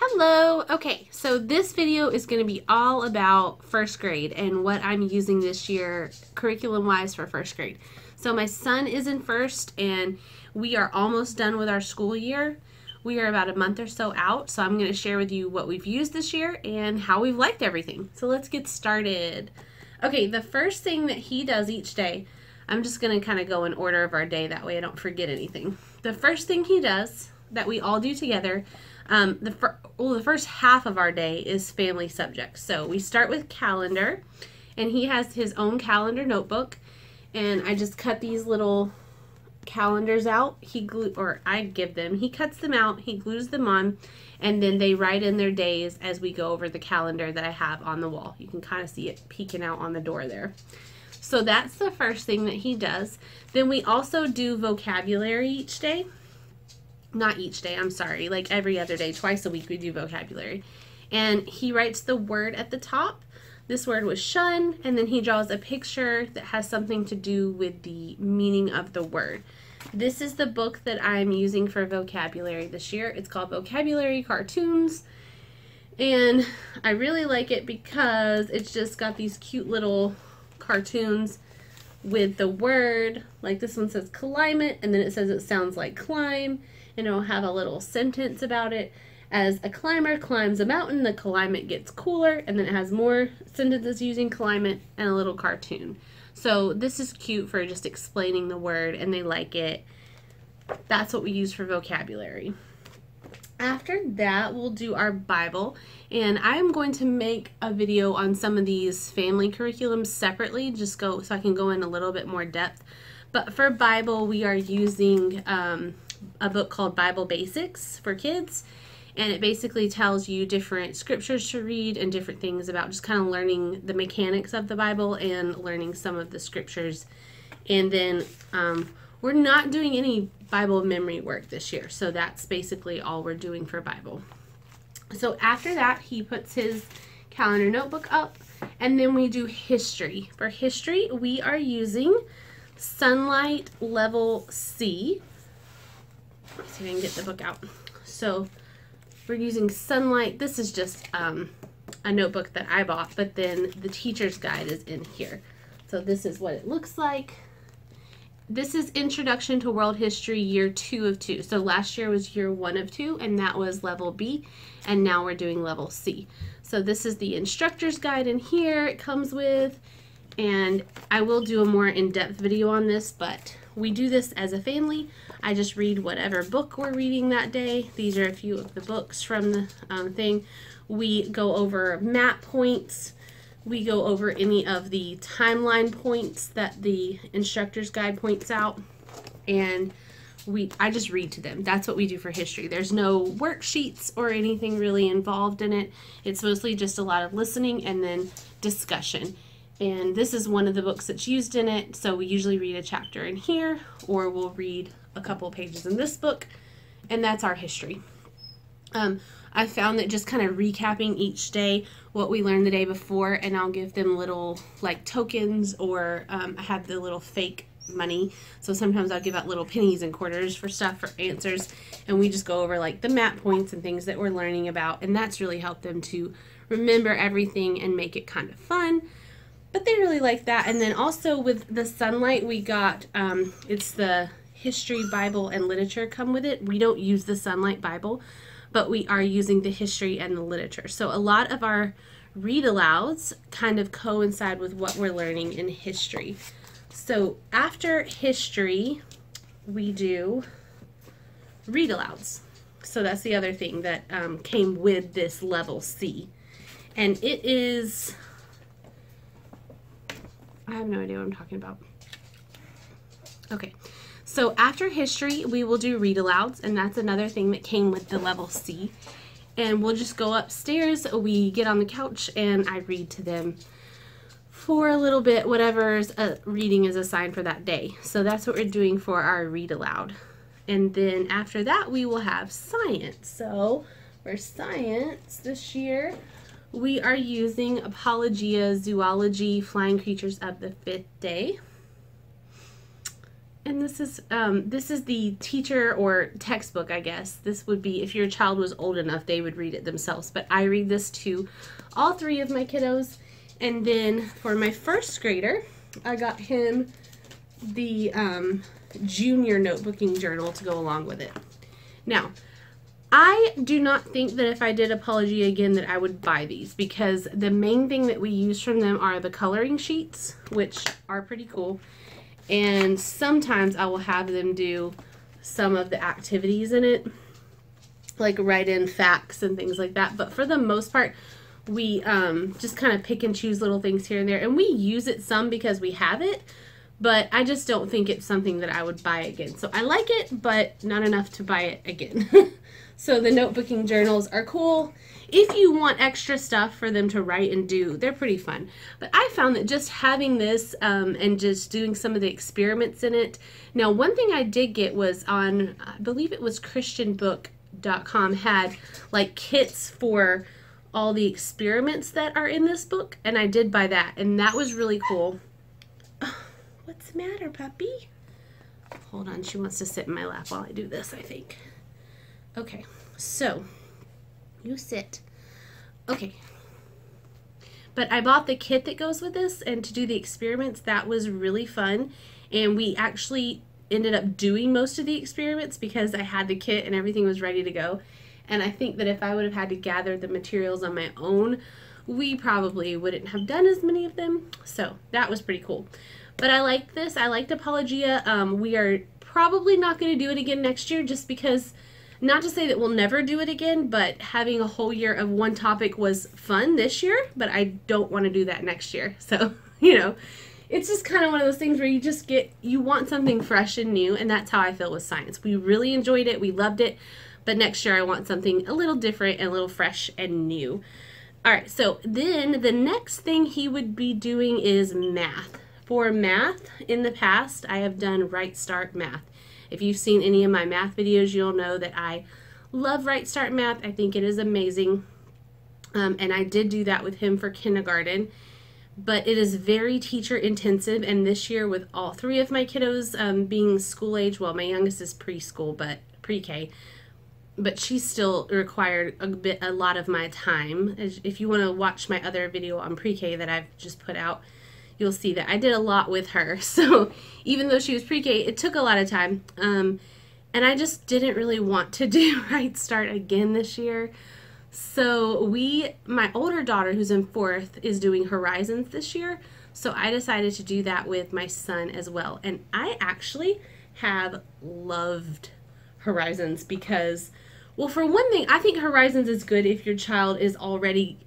Hello! Okay, so this video is going to be all about first grade and what I'm using this year curriculum-wise for first grade. So my son is in first and we are almost done with our school year. We are about a month or so out, so I'm going to share with you what we've used this year and how we've liked everything. So let's get started. Okay, the first thing that he does each day, I'm just going to kind of go in order of our day, that way I don't forget anything. The first thing he does that we all do together, the first half of our day is family subjects. So we start with calendar, and he has his own calendar notebook, and I just cut these little calendars out. I give them. He cuts them out, he glues them on, and then they write in their days as we go over the calendar that I have on the wall. You can kind of see it peeking out on the door there. So that's the first thing that he does. Then we also do vocabulary each day. Not each day, I'm sorry, like every other day, twice a week we do vocabulary. And he writes the word at the top. This word was shun, and then he draws a picture that has something to do with the meaning of the word. This is the book that I'm using for vocabulary this year. It's called Vocabulary Cartoons, and I really like it because it's just got these cute little cartoons with the word. Like this one says climate, and then it says it sounds like climb, and it'll have a little sentence about it. As a climber climbs a mountain, the climate gets cooler, and then it has more sentences using climate and a little cartoon. So this is cute for just explaining the word, and they like it. That's what we use for vocabulary. After that, we'll do our Bible, and I'm going to make a video on some of these family curriculums separately, so I can go in a little bit more depth. But for Bible, we are using a book called Bible Basics for kids, and it basically tells you different scriptures to read and different things about just kind of learning the mechanics of the Bible and learning some of the scriptures. And then we're not doing any Bible memory work this year, so that's basically all we're doing for Bible. So after that, he puts his calendar notebook up, and then we do history. For history, we are using Sunlight Level C. Let's see if I can get the book out. So we're using Sunlight. This is just a notebook that I bought, but then the teacher's guide is in here. So this is what it looks like. This is Introduction to World History, Year 2 of 2. So last year was Year 1 of 2, and that was Level B, and now we're doing Level C. So this is the instructor's guide in here it comes with, and I will do a more in-depth video on this, but we do this as a family. I just read whatever book we're reading that day. These are a few of the books from the thing. We go over map points. We go over any of the timeline points that the instructor's guide points out, and I just read to them. That's what we do for history. There's no worksheets or anything really involved in it. It's mostly just a lot of listening and then discussion. And this is one of the books that's used in it, so we usually read a chapter in here, or we'll read a couple pages in this book, and that's our history. I found that just kind of recapping each day what we learned the day before, and I'll give them little like tokens, or I have the little fake money, so sometimes I'll give out little pennies and quarters for stuff for answers, and we just go over like the map points and things that we're learning about, and that's really helped them to remember everything and make it kind of fun. But they really like that. And then also with the Sunlight, we got it's the History, Bible, and Literature come with it. We don't use the Sunlight Bible, but we are using the history and the literature. So a lot of our read alouds kind of coincide with what we're learning in history. So after history, we do read alouds. So that's the other thing that came with this level C. And it is, I have no idea what I'm talking about. Okay. So after history, we will do read alouds, and that's another thing that came with the level C. And we'll just go upstairs, we get on the couch, and I read to them for a little bit, whatever's reading is assigned for that day. So that's what we're doing for our read aloud. And then after that, we will have science. So for science this year, we are using Apologia, Zoology, Flying Creatures of the Fifth Day. And this is the teacher or textbook, I guess. This would be, if your child was old enough, they would read it themselves. But I read this to all 3 of my kiddos. And then for my first grader, I got him the junior notebooking journal to go along with it. Now, I do not think that if I did Apologia again that I would buy these, because the main thing that we use from them are the coloring sheets, which are pretty cool. And sometimes I will have them do some of the activities in it, like write in facts and things like that. But for the most part, we just kind of pick and choose little things here and there. And we use it some because we have it, but I just don't think it's something that I would buy again. So I like it, but not enough to buy it again. So the notebooking journals are cool. If you want extra stuff for them to write and do, they're pretty fun. But I found that just having this and just doing some of the experiments in it. Now, one thing I did get was on, I believe it was christianbook.com, had like kits for all the experiments that are in this book. And I did buy that. And that was really cool. Oh, what's the matter, puppy? Hold on. She wants to sit in my lap while I do this, I think. Okay, so you sit. Okay. But I bought the kit that goes with this, and to do the experiments, that was really fun. And we actually ended up doing most of the experiments because I had the kit and everything was ready to go. And I think that if I would have had to gather the materials on my own, we probably wouldn't have done as many of them. So that was pretty cool. But I liked this. I liked Apologia. We are probably not going to do it again next year just because, not to say that we'll never do it again, but having a whole year of one topic was fun this year, but I don't want to do that next year. So, you know, it's just kind of one of those things where you just you want something fresh and new, and that's how I feel with science. We really enjoyed it. We loved it. But next year I want something a little different and a little fresh and new. All right, so then the next thing he would be doing is math. For math, in the past, I have done Right Start Math. If you've seen any of my math videos, you'll know that I love Right Start Math. I think it is amazing. And I did do that with him for kindergarten. But it is very teacher intensive. And this year, with all 3 of my kiddos being school age, well, my youngest is preschool, but pre-K. But she still required a lot of my time. If you want to watch my other video on pre-K that I've just put out, you'll see that I did a lot with her. So even though she was pre-K, it took a lot of time. And I just didn't really want to do Right Start again this year. So my older daughter, who's in 4th, is doing Horizons this year. So I decided to do that with my son as well. And I actually have loved Horizons because, well, for one thing, I think Horizons is good if your child is already,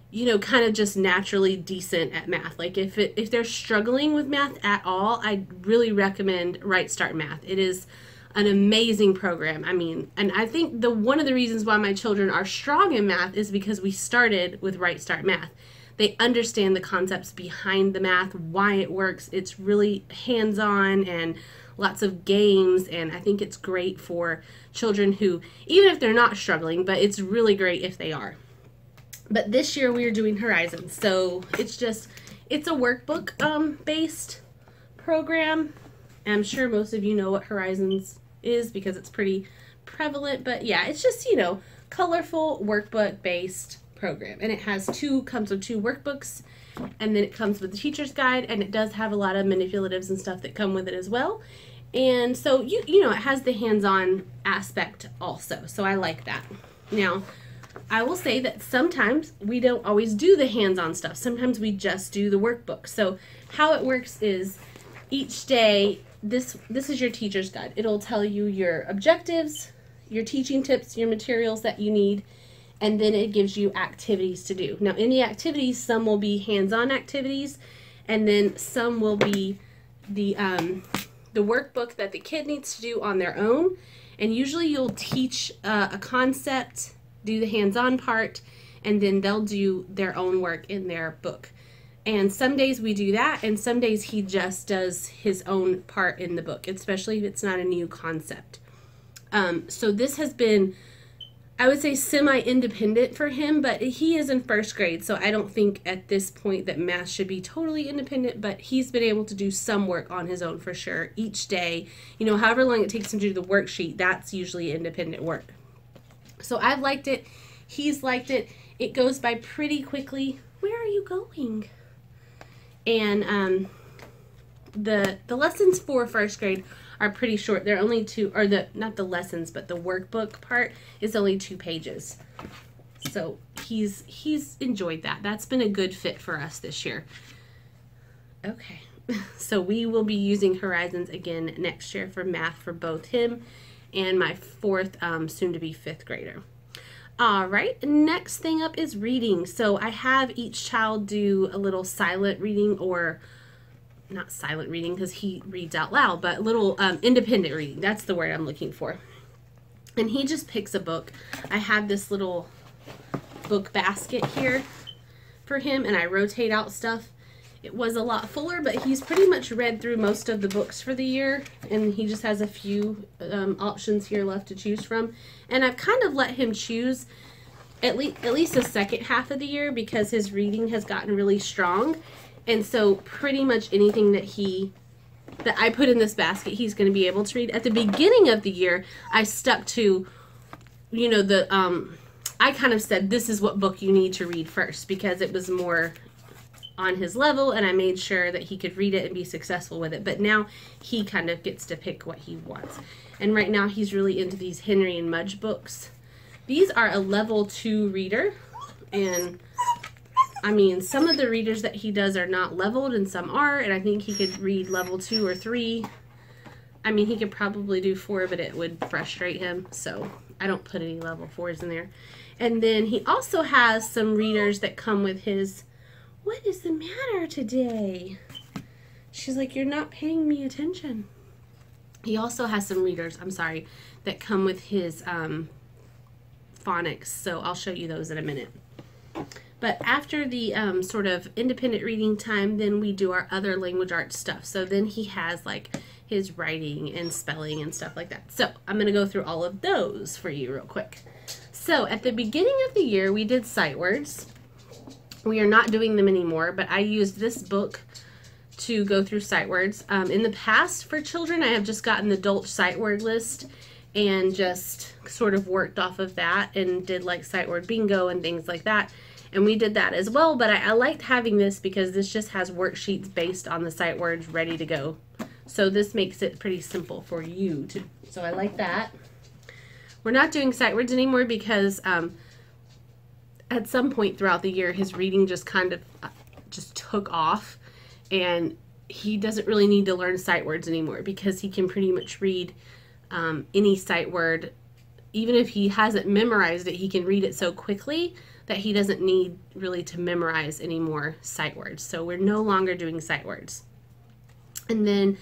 you know, kind of just naturally decent at math. Like if they're struggling with math at all, I really recommend Right Start Math. It is an amazing program. I mean, and I think one of the reasons why my children are strong in math is because we started with Right Start Math. They understand the concepts behind the math, why it works. It's really hands-on and lots of games, and I think it's great for children who, even if they're not struggling, but it's really great if they are. But this year we are doing Horizons, so it's a workbook based program. And I'm sure most of you know what Horizons is because it's pretty prevalent, but yeah, it's just, you know, colorful workbook based program. And it comes with 2 workbooks, and then it comes with the teacher's guide, and it does have a lot of manipulatives and stuff that come with it as well. And so you know, it has the hands-on aspect also, so I like that. Now, I will say that sometimes we don't always do the hands-on stuff. Sometimes we just do the workbook. So how it works is each day, this is your teacher's guide. It'll tell you your objectives, your teaching tips, your materials that you need, and then it gives you activities to do. Now, in the activities, some will be hands-on activities, and then some will be the workbook that the kid needs to do on their own. And usually you'll teach a concept, do the hands-on part, and then they'll do their own work in their book. And some days we do that, and some days he just does his own part in the book, especially if it's not a new concept. So this has been I would say semi-independent for him, but he is in first grade, so I don't think at this point that math should be totally independent, but he's been able to do some work on his own for sure each day. You know, however long it takes him to do the worksheet, that's usually independent work. So I've liked it. He's liked it. It goes by pretty quickly. Where are you going? And the lessons for first grade are pretty short. They're only two, or not the lessons, but the workbook part is only 2 pages. So he's enjoyed that. That's been a good fit for us this year. Okay, so we will be using Horizons again next year for math for both him and my 4th, soon to be 5th grader. All right, next thing up is reading. So I have each child do a little silent reading, or not silent reading because he reads out loud, but little independent reading. That's the word I'm looking for. And he just picks a book. I have this little book basket here for him, and I rotate out stuff. It was a lot fuller, but he's pretty much read through most of the books for the year, and he just has a few options here left to choose from. And I've kind of let him choose at least the second half of the year because his reading has gotten really strong. And so pretty much anything that I put in this basket, he's going to be able to read. At the beginning of the year, I stuck to, you know, I kind of said, this is what book you need to read first because it was more on his level, and I made sure that he could read it and be successful with it. But now he kind of gets to pick what he wants. And right now he's really into these Henry and Mudge books. These are a level 2 reader, and I mean, some of the readers that he does are not leveled and some are, and I think he could read level 2 or 3. I mean, he could probably do 4, but it would frustrate him, so I don't put any level 4s in there. And then he also has some readers that come with his, what is the matter today? She's like, you're not paying me attention. He also has some readers, I'm sorry, that come with his phonics, so I'll show you those in a minute. But after the sort of independent reading time, then we do our other language arts stuff. So then he has like his writing and spelling and stuff like that. So I'm going to go through all of those for you real quick. So at the beginning of the year, we did sight words. We are not doing them anymore, but I used this book to go through sight words. In the past for children, I have just gotten the adult sight word list and just sort of worked off of that and did like sight word bingo and things like that. And we did that as well, but I liked having this because this just has worksheets based on the sight words ready to go. So this makes it pretty simple for you to, so I like that. We're not doing sight words anymore because at some point throughout the year, his reading just kind of just took off, and he doesn't really need to learn sight words anymore because he can pretty much read any sight word. Even if he hasn't memorized it, he can read it so quickly that he doesn't need really to memorize any more sight words. So we're no longer doing sight words. And then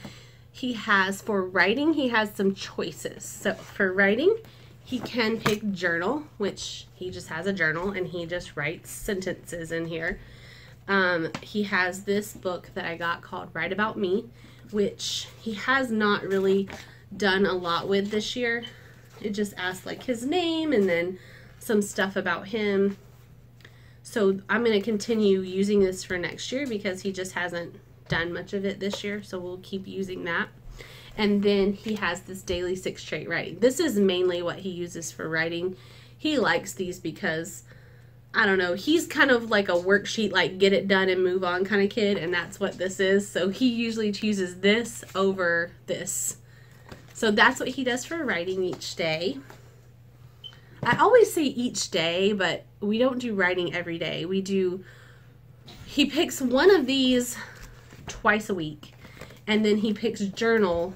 he has, for writing, he has some choices. So for writing, he can pick journal, which he just has a journal and he just writes sentences in here. He has this book that I got called Write About Me, which he has not really done a lot with this year. It just asks like his name and then some stuff about him. So I'm going to continue using this for next year because he just hasn't done much of it this year. So we'll keep using that. And then he has this daily 6 trait writing. This is mainly what he uses for writing. He likes these because, I don't know, he's kind of like a worksheet, like get it done and move on kind of kid. And that's what this is. So he usually chooses this over this. So that's what he does for writing each day. I always say each day, but we don't do writing every day. He picks one of these twice a week, and then he picks journal,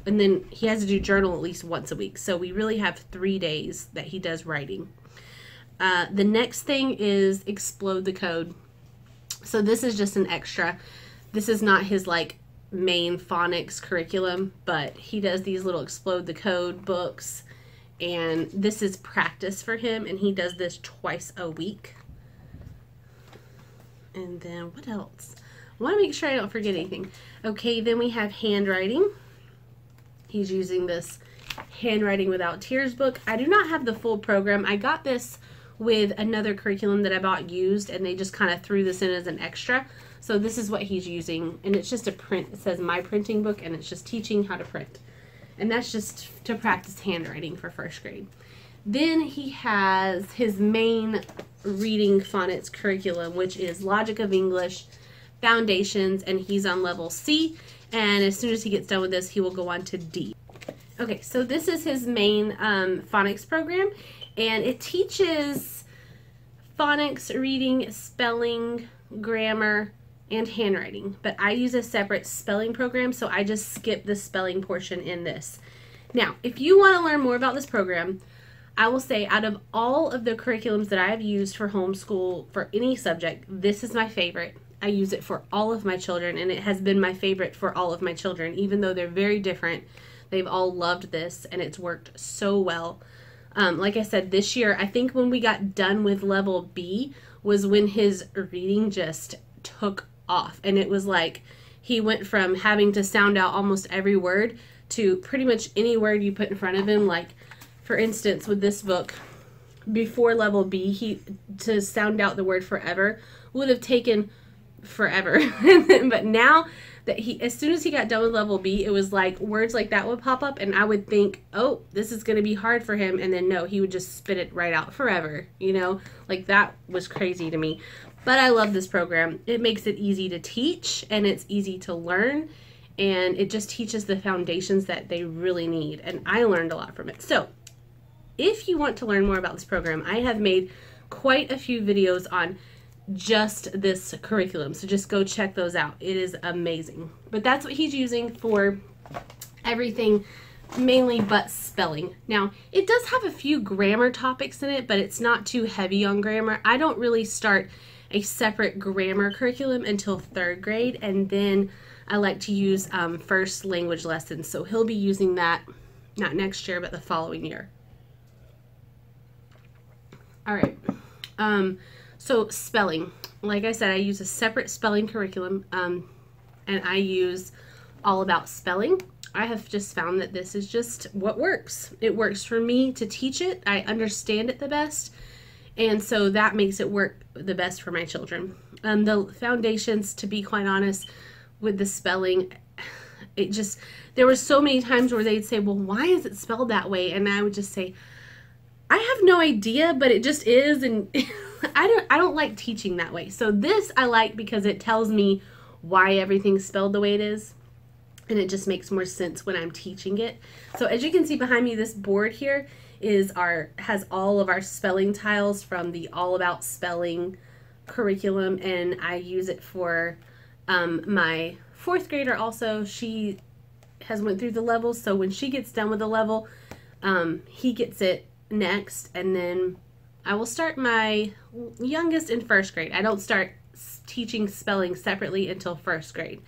and then he has to do journal at least once a week. So we really have 3 days that he does writing. The next thing is Explode the Code. So this is just an extra. This is not his like main phonics curriculum, but he does these little Explode the Code books. And this is practice for him, and he does this twice a week. And then what else? I want to make sure I don't forget anything. Okay, then we have handwriting. He's using this Handwriting Without Tears book. I do not have the full program. I got this with another curriculum that I bought used, and they just kind of threw this in as an extra. So this is what he's using, and it's just a print. It says My Printing Book, and it's just teaching how to print. And that's just to practice handwriting for first grade. Then he has his main reading phonics curriculum, which is Logic of English, Foundations, and he's on level C. And as soon as he gets done with this, he will go on to D. Okay, so this is his main phonics program, and it teaches phonics, reading, spelling, grammar, and handwriting. But I use a separate spelling program, so I just skip the spelling portion in this. Now, if you want to learn more about this program, I will say out of all of the curriculums that I have used for homeschool for any subject, this is my favorite. I use it for all of my children, and it has been my favorite for all of my children, even though they're very different. They've all loved this, and it's worked so well. Like I said, this year, I think when we got done with level B was when his reading just took off. And it was like he went from having to sound out almost every word to pretty much any word you put in front of him. Like, for instance, with this book, before level B, to sound out the word forever would have taken forever. But now that as soon as he got done with level B, it was like words like that would pop up, and I would think, oh, this is going to be hard for him, and then no, he would just spit it right out forever, you know? Like, that was crazy to me. But I love this program. It makes it easy to teach, and it's easy to learn, and it just teaches the foundations that they really need, and I learned a lot from it. So if you want to learn more about this program, I have made quite a few videos on just this curriculum, so just go check those out. It is amazing. But that's what he's using for everything, mainly but spelling. Now, it does have a few grammar topics in it, but it's not too heavy on grammar. I don't really start a separate grammar curriculum until 3rd grade, and then I like to use first language lessons, so he'll be using that not next year but the following year. All right. So spelling, like I said, I use a separate spelling curriculum, and I use All About Spelling. I have just found that this is just what works. It works for me to teach it. I understand it the best, and so that makes it work the best for my children. The foundations, to be quite honest, with the spelling, there were so many times where they'd say, well, why is it spelled that way? And I would just say, I have no idea, but it just is, and I don't like teaching that way. So this I like because it tells me why everything's spelled the way it is, and it just makes more sense when I'm teaching it. So as you can see behind me, this board here has all of our spelling tiles from the All About Spelling curriculum, and I use it for my 4th grader also. She has went through the levels, so when she gets done with the level, he gets it next, and then I will start my youngest in 1st grade. I don't start teaching spelling separately until 1st grade.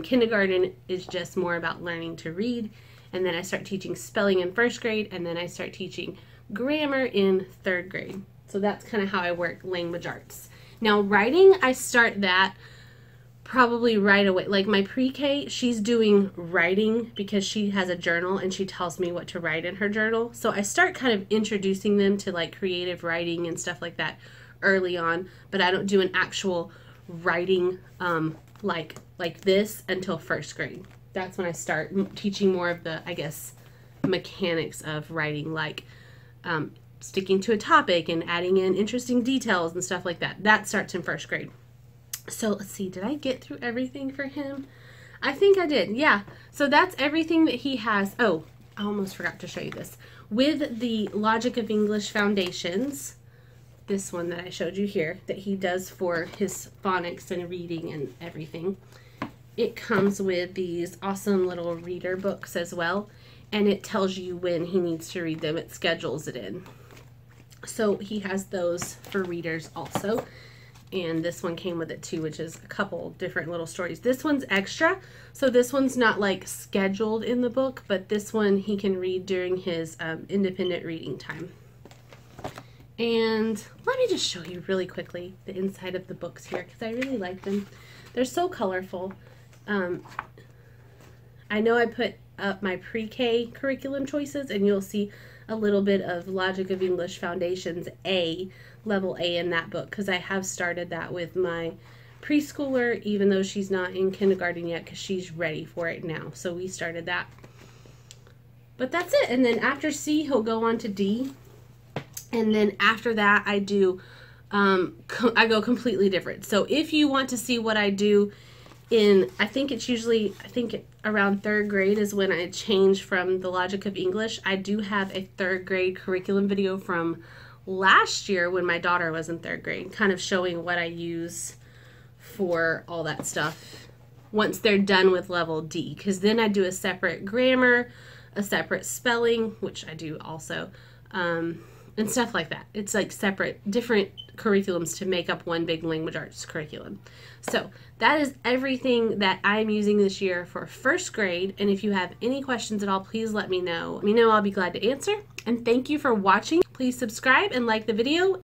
Kindergarten is just more about learning to read, and then I start teaching spelling in 1st grade, and then I start teaching grammar in 3rd grade. So that's kind of how I work language arts. Now writing, I start that probably right away. Like my pre-K, she's doing writing because she has a journal and she tells me what to write in her journal. So I start kind of introducing them to like creative writing and stuff like that early on, but I don't do an actual writing like this until 1st grade. That's when I start teaching more of the, I guess, mechanics of writing, like sticking to a topic and adding in interesting details and stuff like that. That starts in 1st grade. So let's see, did I get through everything for him? I think I did, yeah. So that's everything that he has. Oh, I almost forgot to show you this. With the Logic of English Foundations, this one that I showed you here, that he does for his phonics and reading and everything, it comes with these awesome little reader books as well, and it tells you when he needs to read them. It schedules it in. So he has those for readers also. And this one came with it too, which is a couple different little stories. This one's extra, so this one's not like scheduled in the book, but this one he can read during his independent reading time. And let me just show you really quickly the inside of the books here, because I really like them. They're so colorful. I know I put up my pre-K curriculum choices, and you'll see a little bit of Logic of English Foundations A, level A in that book, because I have started that with my preschooler, even though she's not in kindergarten yet, because she's ready for it now. So we started that. But that's it. And then after C, he'll go on to D. And then after that, I do, I go completely different. So if you want to see what I do in, I think around 3rd grade is when I change from the Logic of English. I do have a 3rd grade curriculum video from last year when my daughter was in 3rd grade, kind of showing what I use for all that stuff once they're done with level D, because then I do a separate grammar, a separate spelling, which I do also, and stuff like that. It's like separate, different curriculums to make up one big language arts curriculum. So that is everything that I'm using this year for 1st grade, and if you have any questions at all, please let me know. I'll be glad to answer, and thank you for watching. Please subscribe and like the video,